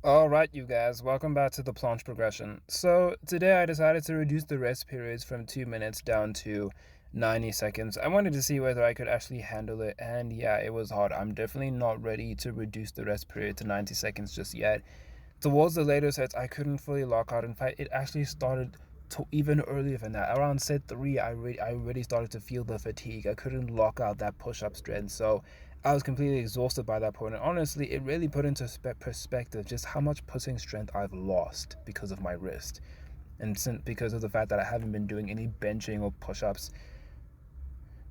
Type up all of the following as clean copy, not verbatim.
Alright, you guys, welcome back to the Planche Progression. So, today I decided to reduce the rest periods from 2 minutes down to 90 seconds. I wanted to see whether I could actually handle it, and yeah, it was hard. I'm definitely not ready to reduce the rest period to 90 seconds just yet. Towards the later sets, I couldn't fully lock out. In fact, it actually started to even earlier than that. Around set 3, I already started to feel the fatigue. I couldn't lock out that push-up strength, so I was completely exhausted by that point. And honestly, it really put into perspective just how much pushing strength I've lost because of my wrist. And because of the fact that I haven't been doing any benching or push-ups.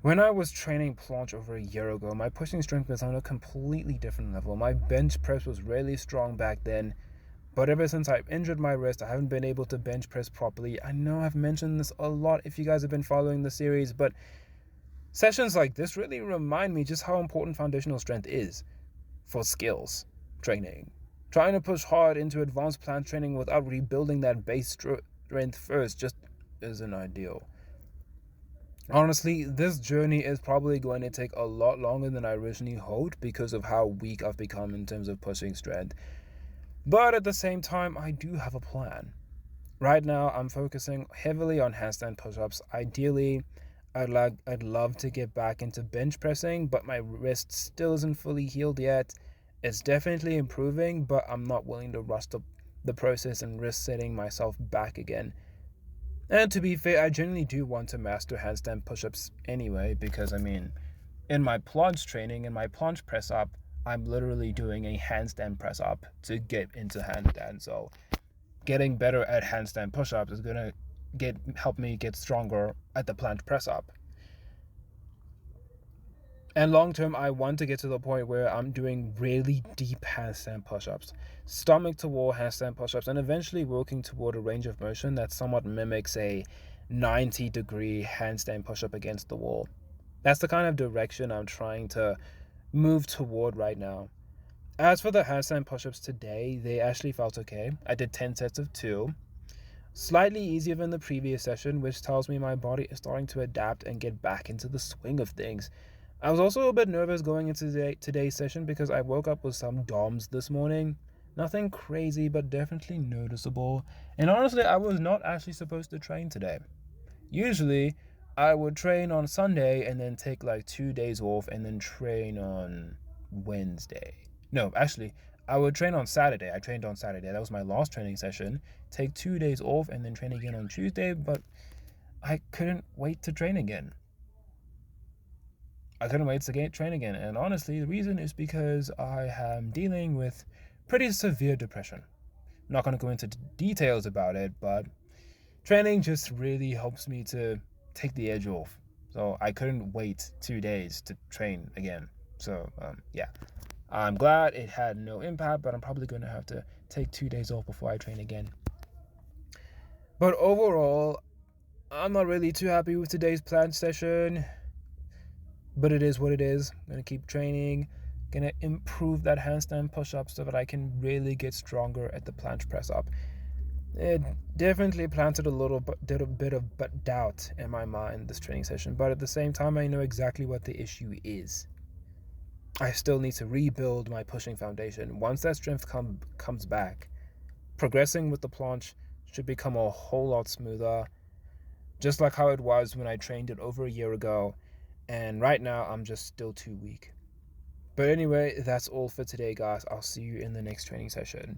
When I was training planche over a year ago, my pushing strength was on a completely different level. My bench press was really strong back then, but ever since I've injured my wrist, I haven't been able to bench press properly. I know I've mentioned this a lot if you guys have been following the series, but sessions like this really remind me just how important foundational strength is for skills training. Trying to push hard into advanced planche training without rebuilding that base strength first just isn't ideal. Honestly, this journey is probably going to take a lot longer than I originally hoped because of how weak I've become in terms of pushing strength. But at the same time, I do have a plan. Right now, I'm focusing heavily on handstand push-ups. Ideally, I'd love to get back into bench pressing, but my wrist still isn't fully healed yet. It's definitely improving, but I'm not willing to rush the process and risk setting myself back again. And to be fair, I genuinely do want to master handstand push-ups anyway, because in my planche training, in my planche press up, I'm literally doing a handstand press up to get into handstand. So getting better at handstand push-ups is gonna help me get stronger at the planche press up. And long term, I want to get to the point where I'm doing really deep handstand push-ups, stomach to wall handstand push-ups, and eventually working toward a range of motion that somewhat mimics a 90-degree handstand push-up against the wall. That's the kind of direction I'm trying to move toward right now. As for the handstand push-ups today, they actually felt okay. I did 10 sets of 2. Slightly easier than the previous session, which tells me my body is starting to adapt and get back into the swing of things. I was also a bit nervous going into today's session because I woke up with some DOMs this morning. Nothing crazy, but definitely noticeable. And honestly, I was not actually supposed to train today. Usually, I would train on Sunday and then take like 2 days off and then train on Wednesday. No, actually, I would train on Saturday. I trained on Saturday. That was my last training session. Take 2 days off and then train again on Tuesday, but I couldn't wait to train again. Train again. And honestly, the reason is because I am dealing with pretty severe depression. I'm not going to go into details about it, but training just really helps me to take the edge off. So I couldn't wait 2 days to train again. So, yeah. I'm glad it had no impact, but I'm probably going to have to take 2 days off before I train again. But overall, I'm not really too happy with today's planned session. But it is what it is. I'm going to keep training. Going to improve that handstand push-up so that I can really get stronger at the planche press up. It definitely planted a bit of doubt in my mind this training session, but at the same time, I know exactly what the issue is. I still need to rebuild my pushing foundation. Once that strength comes back, progressing with the planche should become a whole lot smoother, just like how it was when I trained it over a year ago, and right now I'm just still too weak. But anyway, that's all for today, guys. I'll see you in the next training session.